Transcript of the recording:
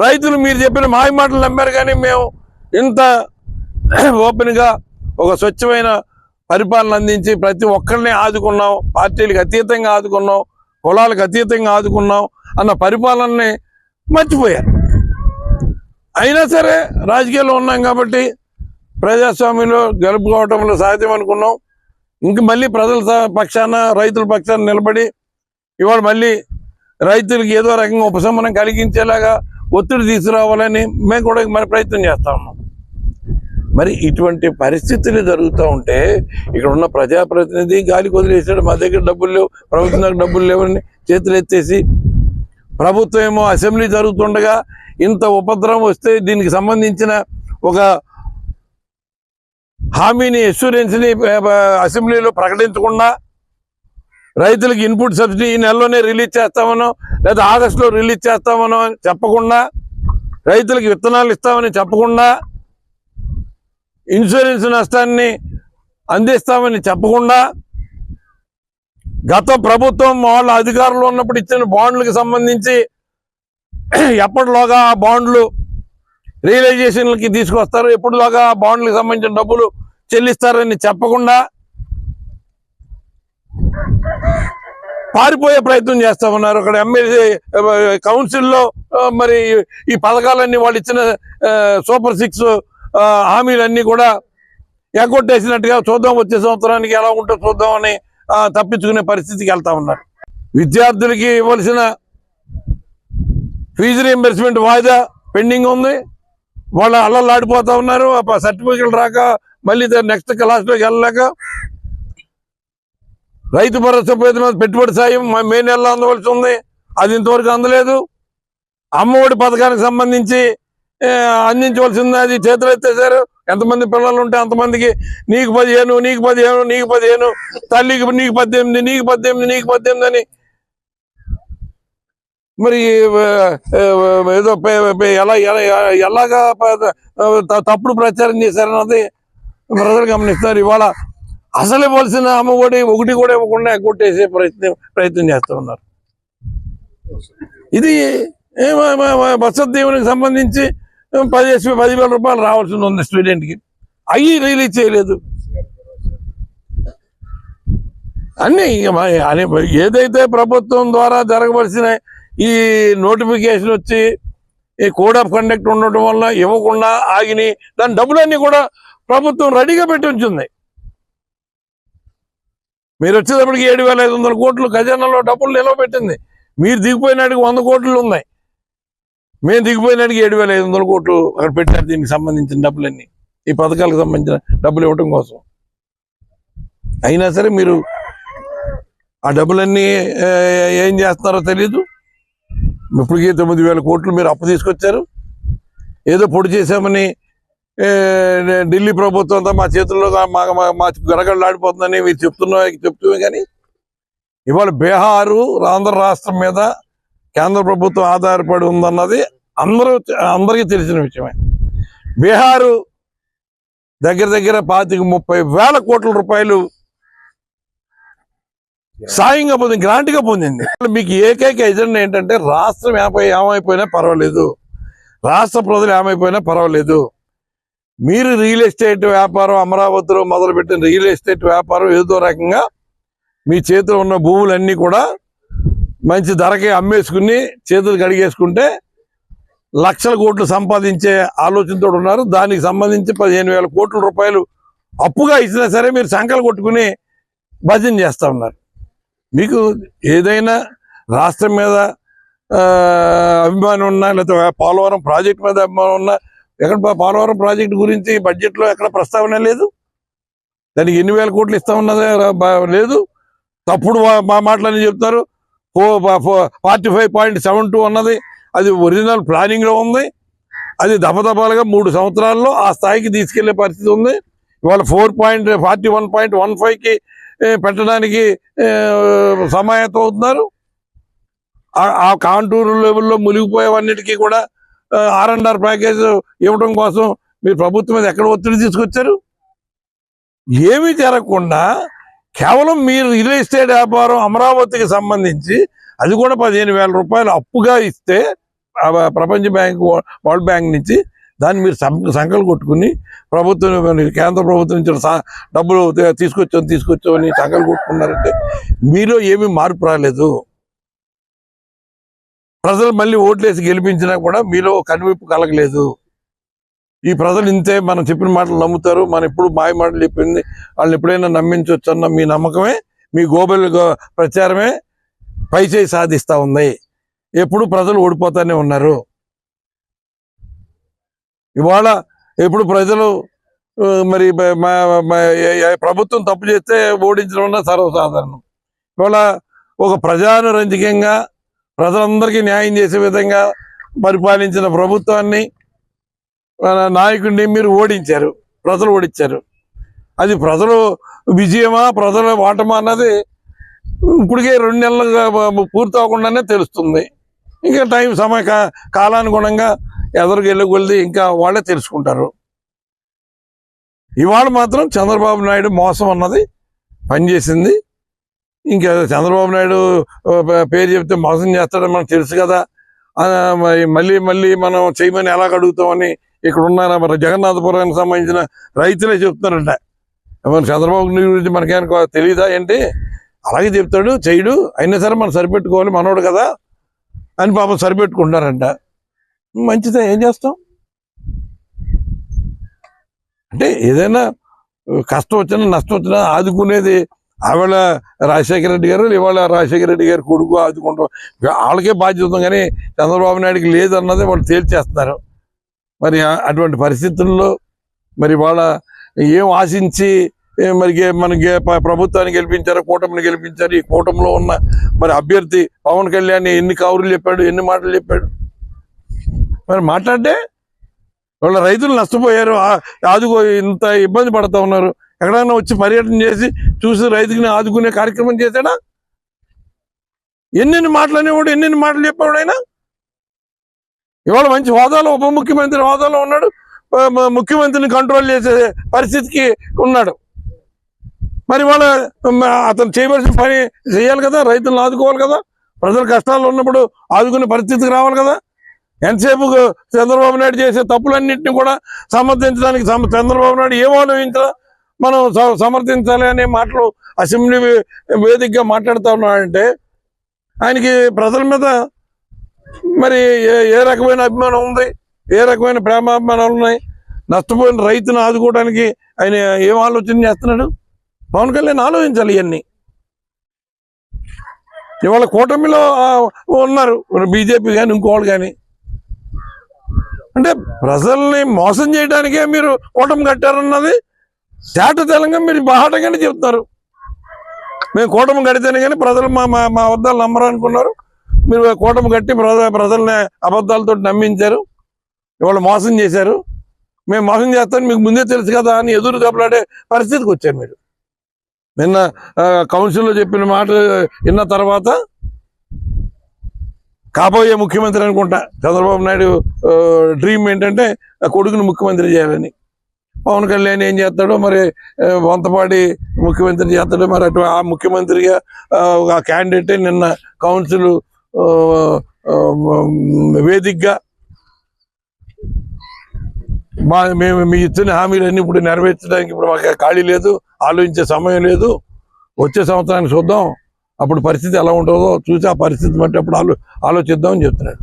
రైతులు మీరు చెప్పిన మాయ మాటలు నమ్మారు, కానీ మేము ఇంత ఓపెన్గా ఒక స్వచ్ఛమైన పరిపాలన అందించి ప్రతి ఒక్కరిని ఆదుకున్నాం, పార్టీలకు అతీతంగా ఆదుకున్నాం, కులాలకు అతీతంగా ఆదుకున్నాం అన్న పరిపాలనని మర్చిపోయారు. అయినా సరే రాజకీయాల్లో ఉన్నాం కాబట్టి ప్రజాస్వామ్యంలో గెలుపుకోవటంలో సాధ్యం అనుకున్నాం. ఇంక మళ్ళీ ప్రజల పక్షాన రైతుల పక్షాన నిలబడి ఇవాళ మళ్ళీ రైతులకు ఏదో రకంగా ఉపశమనం కలిగించేలాగా ఒత్తిడి తీసుకురావాలని మేము కూడా మన ప్రయత్నం చేస్తా ఉన్నాం. మరి ఇటువంటి పరిస్థితులు జరుగుతూ ఉంటే ఇక్కడ ఉన్న ప్రజాప్రతినిధి గాలికి వదిలేసాడు, మా దగ్గర డబ్బులు లేవు, ప్రభుత్వం దగ్గర డబ్బులు లేవని చేతులు ఎత్తేసి, ప్రభుత్వం ఏమో అసెంబ్లీ జరుగుతుండగా ఇంత ఉపద్రవం వస్తే దీనికి సంబంధించిన ఒక హామీని, అష్యూరెన్స్ని అసెంబ్లీలో ప్రకటించకుండా రైతులకు ఇన్పుట్ సబ్సిడీ ఈ నెలలోనే రిలీజ్ చేస్తామనో లేదా ఆగస్టులో రిలీజ్ చేస్తామనో చెప్పకుండా, రైతులకు విత్తనాలు ఇస్తామని చెప్పకుండా, ఇన్సూరెన్స్ నష్టాన్ని అందిస్తామని చెప్పకుండా, గత ప్రభుత్వం వాళ్ళ అధికారంలో ఉన్నప్పుడు ఇచ్చిన బాండ్లకు సంబంధించి ఎప్పటిలోగా ఆ బాండ్లు రియలైజేషన్లకి తీసుకొస్తారు, ఎప్పటిలోగా ఆ బాండ్లకు సంబంధించిన డబ్బులు చెల్లిస్తారని చెప్పకుండా పారిపోయే ప్రయత్నం చేస్తా ఉన్నారు. అక్కడ ఎమ్మెల్యే కౌన్సిల్లో మరి ఈ పథకాలన్నీ వాళ్ళు ఇచ్చిన సూపర్ 6 హామీలన్నీ కూడా ఎగ్గొట్టేసినట్టుగా చూద్దాం, వచ్చే సంవత్సరానికి ఎలా ఉంటుందో చూద్దామని తప్పించుకునే పరిస్థితికి వెళ్తా ఉన్నారు. విద్యార్థులకి ఇవ్వాల్సిన ఫీజు రీయింబర్స్మెంట్ వాయిదా పెండింగ్ ఉంది, వాళ్ళు అల్లలాడిపోతా ఉన్నారు. సర్టిఫికెట్లు రాక మళ్ళీ నెక్స్ట్ క్లాస్లోకి వెళ్ళలేక, రైతు భరోసా మీద పెట్టుబడి సాయం మే నెలలో అందవలసి ఉంది, అది ఇంతవరకు అందలేదు. అమ్మఒడి పథకానికి సంబంధించి అందించవలసింది, అది చేతులు ఎత్తేసారు. ఎంతమంది పిల్లలు ఉంటే అంతమందికి నీకు 15, నీకు 15, నీకు 15, తల్లికి నీకు 18, నీకు 18, నీకు 18 అని మరి ఏదో ఎలాగా తప్పుడు ప్రచారం చేశారన్నది ప్రజలు గమనిస్తారు. ఇవాళ అసలు ఇవ్వాల్సిన అమ్మఒడి ఒకటి కూడా ఇవ్వకుండా ఎగ్గొట్టేసే ప్రయత్నం చేస్తూ ఉన్నారు. ఇది వసతి దీవెనకి సంబంధించి 10,000 రూపాయలు రావాల్సి ఉంది స్టూడెంట్కి, అవి రిలీజ్ చేయలేదు. అన్నీ ఏదైతే ప్రభుత్వం ద్వారా జరగవలసిన ఈ నోటిఫికేషన్ వచ్చి ఈ కోడ్ ఆఫ్ కండక్ట్ ఉండటం వల్ల ఇవ్వకుండా ఆగినాయి. దాని డబ్బులన్నీ కూడా ప్రభుత్వం రెడీగా పెట్టి ఉంచింది. మీరు వచ్చేటప్పటికి 7,500 కోట్లు ఖజానాలో డబ్బులు నిల్వ పెట్టింది. మీరు దిగిపోయినాటికి 100 కోట్లు ఉన్నాయి, మేము దిగిపోయినాటికి 7,500 కోట్లు అక్కడ పెట్టారు. దీనికి సంబంధించిన డబ్బులన్నీ ఈ పథకాలకు సంబంధించిన డబ్బులు ఇవ్వటం కోసం. అయినా సరే మీరు ఆ డబ్బులన్నీ ఏం చేస్తున్నారో తెలీదు. ఇప్పటికీ 9,000 కోట్లు మీరు అప్పు తీసుకొచ్చారు. ఏదో పొడి చేసామని ఢిల్లీ ప్రభుత్వం అంతా మా చేతుల్లో మా గరగడలాడిపోతుందని మీరు చెప్తున్నా కానీ ఇవాళ బీహారు ఆంధ్ర రాష్ట్రం మీద కేంద్ర ప్రభుత్వం ఆధారపడి ఉందన్నది అందరికీ తెలిసిన విషయమే. బీహారు దగ్గర 25-30 కోట్ల రూపాయలు సాయంగా పొందింది, గ్రాంట్గా పొందింది. మీకు ఏకైక ఎజెండా ఏంటంటే రాష్ట్రం ఏమైపోయినా పర్వాలేదు, రాష్ట్ర ప్రజలు ఏమైపోయినా పర్వాలేదు, మీరు రియల్ ఎస్టేట్ వ్యాపారం అమరావతిలో మొదలుపెట్టిన రియల్ ఎస్టేట్ వ్యాపారం ఏదో రకంగా మీ చేతిలో ఉన్న భూములన్నీ కూడా మంచి ధరకే అమ్మేసుకుని చేతులు కడిగేసుకుంటే లక్షల కోట్లు సంపాదించే ఆలోచనతో ఉన్నారు. దానికి సంబంధించి 15,000 కోట్ల రూపాయలు అప్పుగా ఇచ్చినా సరే మీరు సంకలు కొట్టుకుని భజన చేస్తూ ఉన్నారు. మీకు ఏదైనా రాష్ట్రం మీద అభిమానం ఉన్నా, లేకపోతే పోలవరం ప్రాజెక్ట్ మీద అభిమానం ఉన్నా, ఎక్కడ పోలవరం ప్రాజెక్టు గురించి బడ్జెట్లో ఎక్కడ ప్రస్తావన లేదు. దానికి ఎన్ని వేల కోట్లు ఇస్తామన్నది లేదు. తప్పుడు మా మాటలని చెప్తారు. 45.72 అన్నది అది ఒరిజినల్ ప్లానింగ్లో ఉంది. అది దఫదఫాలుగా 3 సంవత్సరాల్లో ఆ స్థాయికి తీసుకెళ్లే పరిస్థితి ఉంది. ఇవాళ 41.15కి పెట్టడానికి సమాయత్తం అవుతున్నారు. ఆ కాంటూరు లెవెల్లో మునిగిపోయేవన్నిటికీ కూడా R&R ప్యాకేజ్ ఇవ్వడం కోసం మీరు ప్రభుత్వం మీద ఎక్కడ ఒత్తిడి తీసుకొచ్చారు? ఏమీ జరగకుండా కేవలం మీరు రియల్ ఎస్టేట్ వ్యాపారం అమరావతికి సంబంధించి అది కూడా 15,000 రూపాయలు అప్పుగా ఇస్తే ప్రపంచ బ్యాంక్, వరల్డ్ బ్యాంక్ నుంచి దాన్ని మీరు సంకలు కొట్టుకుని ప్రభుత్వం, కేంద్ర ప్రభుత్వం నుంచి డబ్బులు తీసుకొచ్చామని సంకలు కొట్టుకున్నారంటే మీలో ఏమీ మార్పు రాలేదు. ప్రజలు మళ్ళీ ఓట్లేసి గెలిపించినా కూడా మీలో కనువిప్పు కలగలేదు. ఈ ప్రజలు ఇంతే, మనం చెప్పిన మాటలు నమ్ముతారు, మనం ఎప్పుడు మాయ మాటలు చెప్పింది వాళ్ళని ఎప్పుడైనా నమ్మించవచ్చు అన్న మీ నమ్మకమే, మీ గోబెల్ ప్రచారమే పైచేయి సాధిస్తూ ఉంది. ఎప్పుడు ప్రజలు ఓడిపోతానే ఉన్నారు. ఇవాళ ఎప్పుడు ప్రజలు మరి ప్రభుత్వం తప్పు చేస్తే ఓడించడం అన్న సర్వసాధారణం. ఇవాళ ఒక ప్రజానురంజకంగా ప్రజలందరికీ న్యాయం చేసే విధంగా పరిపాలించిన ప్రభుత్వాన్ని, నాయకుడిని మీరు ఓడించారు, ప్రజలు ఓడించారు. అది ప్రజలు విజయమా ప్రజల ఓటమా అన్నది ఇప్పటికే 2 నెలలు పూర్తి అవ్వకుండానే తెలుస్తుంది. ఇంకా కాలానుగుణంగా ఎదురుకెళ్ళి ఇంకా వాళ్ళే తెలుసుకుంటారు. ఇవాళ మాత్రం చంద్రబాబు నాయుడు మోసం అన్నది పనిచేసింది. ఇంకా చంద్రబాబు నాయుడు పేరు చెప్తే మోసం చేస్తాడని మనకు తెలుసు కదా. మళ్ళీ మనం చేయమని ఎలా అడుగుతామని ఇక్కడ ఉన్నారా మరి జగన్నాథపురానికి సంబంధించిన రైతులే చెప్తున్నారంట. మరి చంద్రబాబు గురించి మనకేమో తెలియదా ఏంటి? అలాగే చెప్తాడు, చేయడు, అయినా సరే మనం సరిపెట్టుకోవాలి, మనోడు కదా అని పాపం సరిపెట్టుకుంటున్నారంట. మంచిదే, ఏం చేస్తాం? అంటే ఏదైనా కష్టం వచ్చినా నష్టం వచ్చినా ఆదుకునేది ఆవిడ రాజశేఖర రెడ్డి గారు, ఇవాళ రాజశేఖర రెడ్డి గారు కొడుకు ఆదుకుంటాం, వాళ్ళకే బాధ్యత. కానీ చంద్రబాబు నాయుడికి లేదన్నది వాళ్ళు తేల్చేస్తున్నారు. మరి అటువంటి పరిస్థితుల్లో మరి వాళ్ళ ఏం ఆశించి మనకి ప్రభుత్వాన్ని గెలిపించారు, కూటమిని గెలిపించారు. ఈ కూటమిలో ఉన్న మరి అభ్యర్థి పవన్ కళ్యాణ్ ఎన్ని కౌరులు చెప్పాడు, ఎన్ని మాటలు చెప్పాడు. మరి మాట్లాడితే వాళ్ళ రైతులు నష్టపోయారు, ఇంత ఇబ్బంది పడుతూ ఉన్నారు. ఎక్కడైనా వచ్చి పర్యటన చేసి చూసి రైతుని ఆదుకునే కార్యక్రమం చేశాడా? ఎన్నెన్ని మాటలు అనేవాడు, ఎన్నెన్ని మాటలు చెప్పాడు ఆయన. ఇవాళ మంచి హోదాలో, ఉప ముఖ్యమంత్రి హోదాలో ఉన్నాడు, ముఖ్యమంత్రిని కంట్రోల్ చేసే పరిస్థితికి ఉన్నాడు. మరి వాళ్ళ అతను చేయవలసిన పని చేయాలి కదా, రైతులను ఆదుకోవాలి కదా, ప్రజలు కష్టాలు ఉన్నప్పుడు ఆదుకునే పరిస్థితికి రావాలి కదా. ఎంతసేపు చంద్రబాబు నాయుడు చేసే తప్పులన్నింటినీ కూడా సమర్థించడానికి చంద్రబాబు నాయుడు ఏం ఆలోచించాలా, మనం సమర్థించాలి అనే మాటలు అసెంబ్లీ వేదికగా మాట్లాడుతూ ఉన్నాడంటే ఆయనకి ప్రజల మీద మరి ఏ రకమైన అభిమానం ఉంది, ఏ రకమైన ప్రేమాభిమానాలు ఉన్నాయి? నష్టపోయిన రైతును ఆదుకోవడానికి ఆయన ఏం ఆలోచన చేస్తున్నాడు? పవన్ కళ్యాణ్ ఆలోచించాలి ఇవన్నీ. ఇవాళ కూటమిలో ఉన్నారు బీజేపీ కానీ ఇంకోళ్ళు కానీ. అంటే ప్రజల్ని మోసం చేయడానికే మీరు కూటమి కట్టారన్నది తేటతెల్లంగా మీరు బాహాటంగానే చెప్తున్నారు. మేము కూటమి కడితేనే కానీ ప్రజలు మా అబద్ధాలు నమ్మరు అనుకున్నారు. మీరు కూటమి కట్టి ప్రజల్ని అబద్ధాలతో నమ్మించారు, ఇవాళ మోసం చేశారు. మేము మోసం చేస్తాను మీకు ముందే తెలుసు కదా అని ఎదురు దెబ్బలాడే పరిస్థితికి వచ్చారు మీరు. నిన్న కౌన్సిల్లో చెప్పిన మాట విన్న తర్వాత కాబోయే ముఖ్యమంత్రి అనుకుంటా చంద్రబాబు నాయుడు డ్రీమ్ ఏంటంటే కొడుకుని ముఖ్యమంత్రి చేయాలని. పవన్ కళ్యాణ్ ఏం చేస్తాడో మరి, వంతపాడి ముఖ్యమంత్రి చేస్తాడో మరి. అటు ఆ ముఖ్యమంత్రిగా ఆ క్యాండిడేటే నిన్న కౌన్సిల్ వేదికగా మేము మీ ఇచ్చిన హామీలన్నీ ఇప్పుడు నెరవేర్చడానికి ఇప్పుడు మాకు ఖాళీ లేదు, ఆలోచించే సమయం లేదు, వచ్చే సంవత్సరానికి చూద్దాం, అప్పుడు పరిస్థితి ఎలా ఉంటుందో చూసి ఆ పరిస్థితి బట్టి అప్పుడు ఆలోచిద్దామని చెప్తున్నాడు.